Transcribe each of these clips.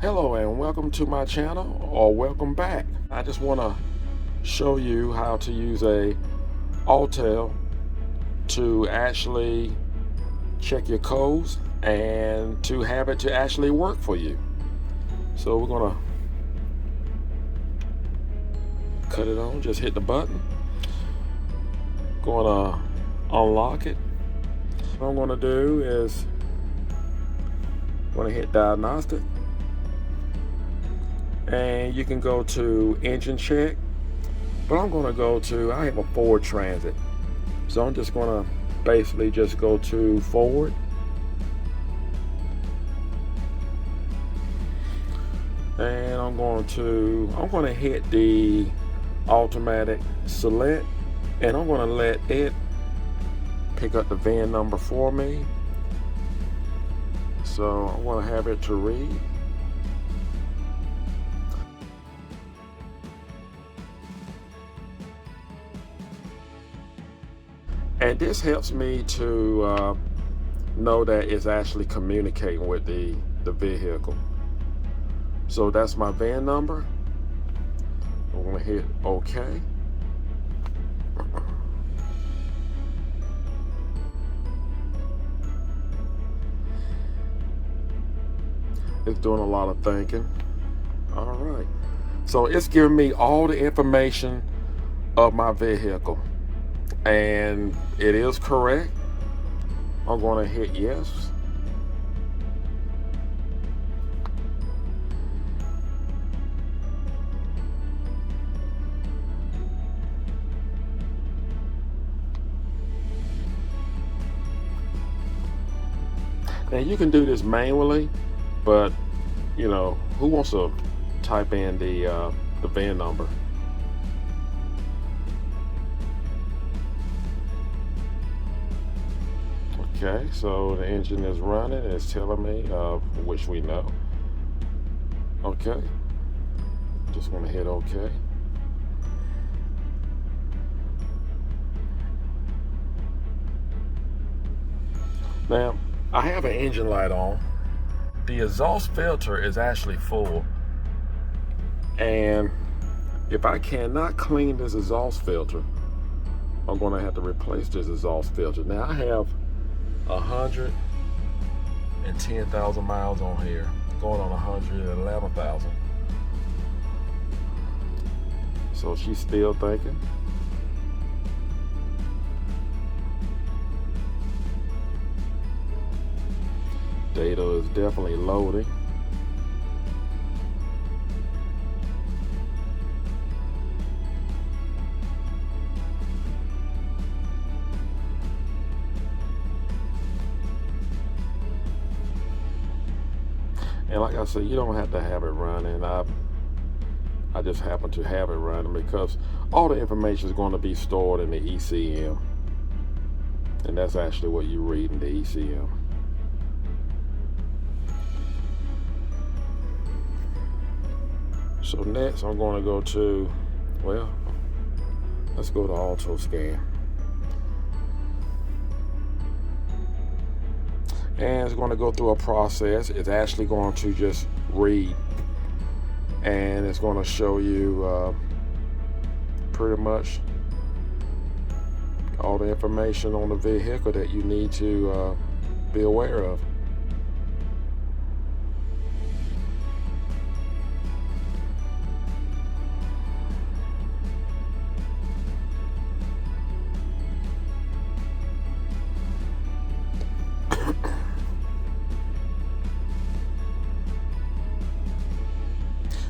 Hello and welcome to my channel, or welcome back. I just want to show you how to use a Autel to actually check your codes and to have it to actually work for you. So we're gonna cut it on, just hit the button. Gonna unlock it. What I'm gonna do is hit diagnostic, and you can go to engine check, but I'm going to go to, I have a Ford Transit, so I'm just going to basically just go to Ford, and I'm going to hit the automatic select, and I'm going to let it pick up the VIN number for me. So I want to have it to read. And this helps me to know that it's actually communicating with the vehicle. So that's my VIN number. I'm going to hit OK. It's doing a lot of thinking. All right. So it's giving me all the information of my vehicle. And it is correct. I'm going to hit yes. Now you can do this manually, but you know, who wants to type in the VIN number? Okay, so the engine is running. It's telling me, which we know. Okay, just want to hit OK. Now, I have an engine light on. The exhaust filter is actually full, and if I cannot clean this exhaust filter, I'm going to have to replace this exhaust filter. Now I have 110,000 miles on here, going on 111,000. So she's still thinking. Data is definitely loading. And like I said, you don't have to have it running. I just happen to have it running because all the information is going to be stored in the ECM. And that's actually what you read in the ECM. So next I'm going to go to, well, let's go to Auto Scan. And it's going to go through a process. It's actually going to just read, and it's going to show you pretty much all the information on the vehicle that you need to be aware of.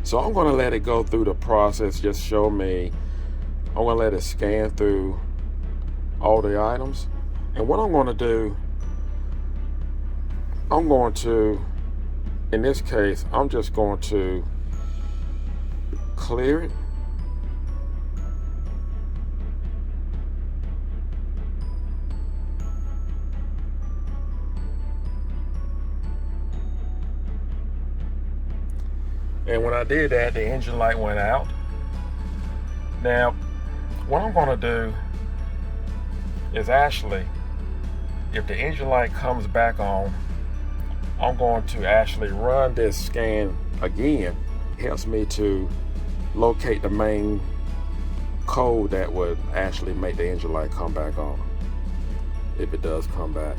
So I'm going to let it go through the process, just show me. I'm going to let it scan through all the items. And what I'm going to do, in this case, I'm just going to clear it. And when I did that, the engine light went out. Now, what I'm going to do is actually, if the engine light comes back on, I'm going to actually run this scan again. It helps me to locate the main code that would actually make the engine light come back on, if it does come back.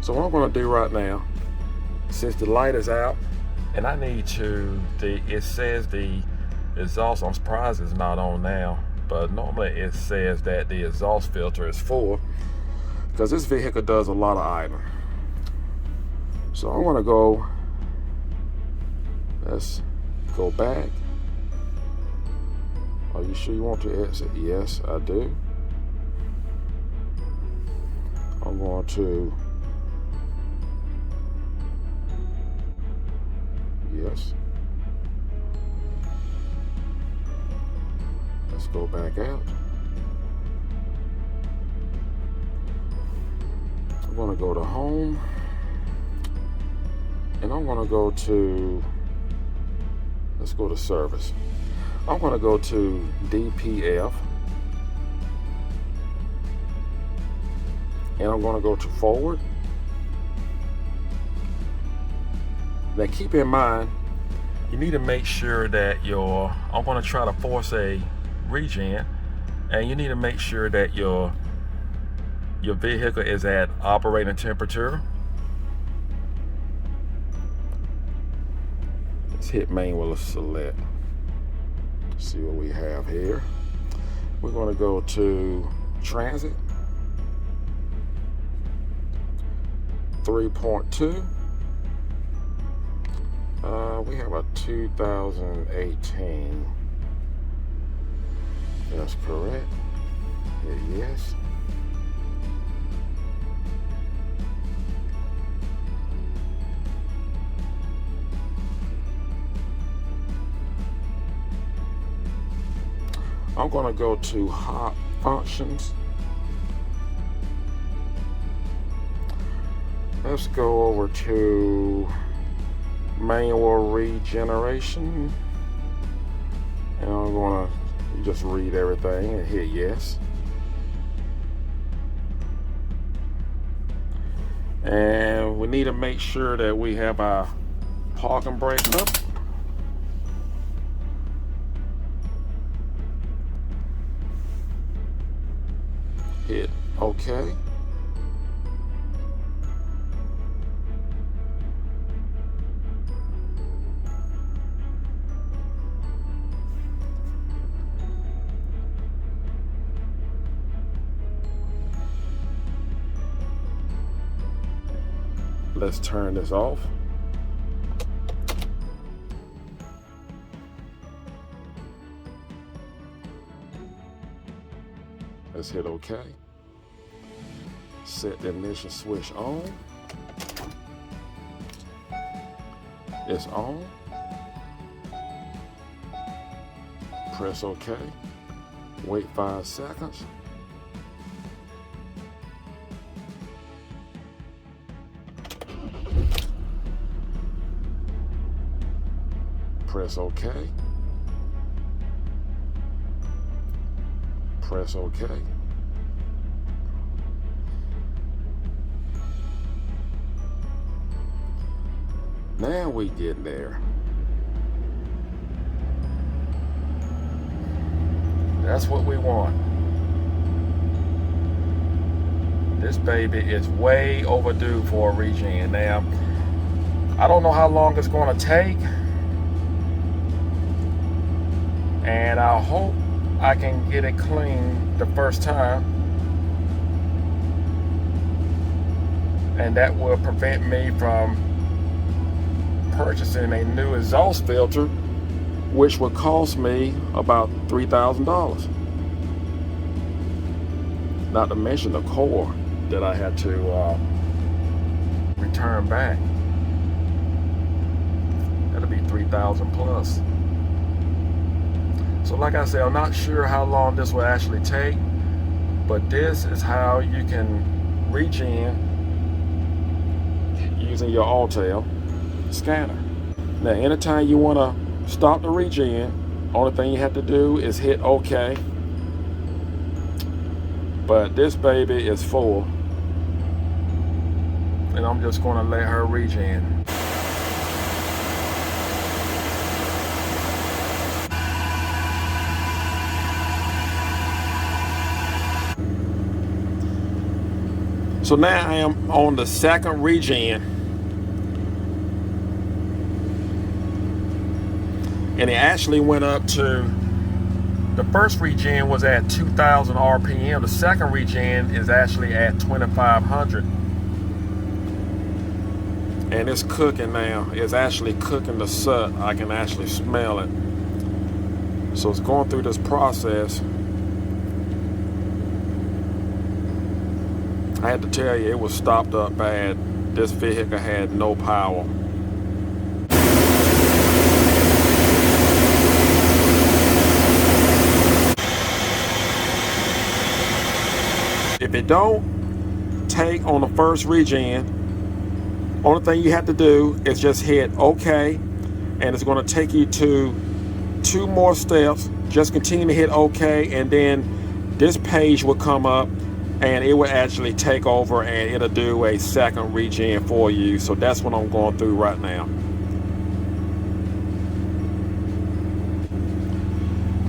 So what I'm going to do right now, since the light is out, and I need to, it says the exhaust, I'm surprised it's not on now, but normally it says that the exhaust filter is full, because this vehicle does a lot of idling. So I'm going to go, let's go back. Are you sure you want to exit? Yes, I do. I'm going to, yes. Let's go back out. I'm going to go to home, and I'm going to go to, let's go to service. I'm going to go to DPF, and I'm going to go to forward. Now keep in mind, you need to make sure that I'm going to try to force a regen, and you need to make sure that your vehicle is at operating temperature. Let's hit manual select. See what we have here. We're going to go to transit 3.2. We have a 2018. That's correct. Hit yes. I'm going to go to hot functions. Let's go over to manual regeneration, and I'm going to just read everything and hit yes. And we need to make sure that we have our parking brake up. Hit OK. Let's turn this off. Let's hit OK. Set the ignition switch on. It's on. Press OK. Wait 5 seconds. Press OK. Press OK. Now we get there. That's what we want. This baby is way overdue for a regen. Now, I don't know how long it's going to take, and I hope I can get it clean the first time, and that will prevent me from purchasing a new exhaust filter, which would cost me about $3,000. Not to mention the core that I had to return back. That'll be $3,000 plus. So like I said, I'm not sure how long this will actually take, but this is how you can regen using your Autel scanner. Now, anytime you want to stop the regen, only thing you have to do is hit OK. But this baby is full. and I'm just going to let her regen. So now I am on the second regen, and it actually went up to, the first regen was at 2,000 RPM. The second regen is actually at 2,500. And it's cooking now. It's actually cooking the sut. I can actually smell it. So it's going through this process. I had to tell you, it was stopped up bad. This vehicle had no power. If it don't take on the first regen, only thing you have to do is just hit OK, and it's going to take you to 2 more steps. Just continue to hit OK, and then this page will come up, and it will actually take over, and it'll do a second regen for you. So that's what I'm going through right now.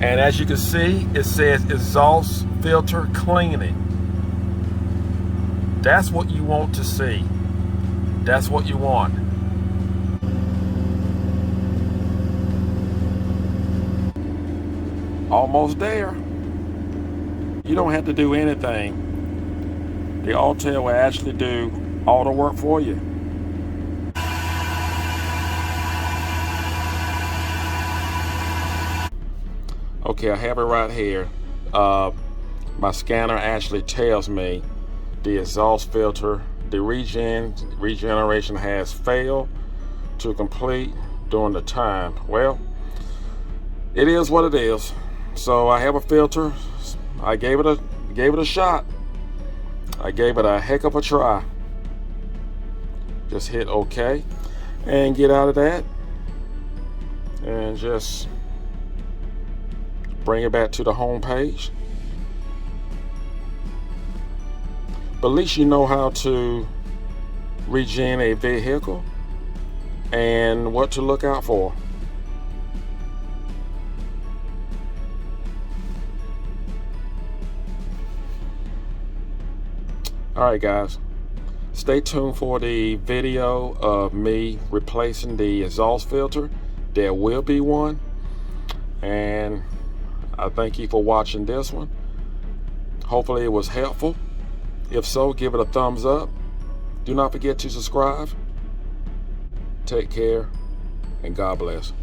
And as you can see, it says exhaust filter cleaning. That's what you want to see. That's what you want. Almost there. You don't have to do anything. The Autel will actually do all the work for you. Okay, I have it right here. My scanner actually tells me the exhaust filter, the regeneration has failed to complete during the time. Well, it is what it is. So I have a filter. I gave it a shot. I gave it a heck of a try. Just hit OK and get out of that, and just bring it back to the home page. But at least you know how to regen a vehicle and what to look out for. Alright guys, stay tuned for the video of me replacing the exhaust filter. There will be one, and I thank you for watching this one. Hopefully it was helpful. If so, give it a thumbs up. Do not forget to subscribe. Take care, and God bless.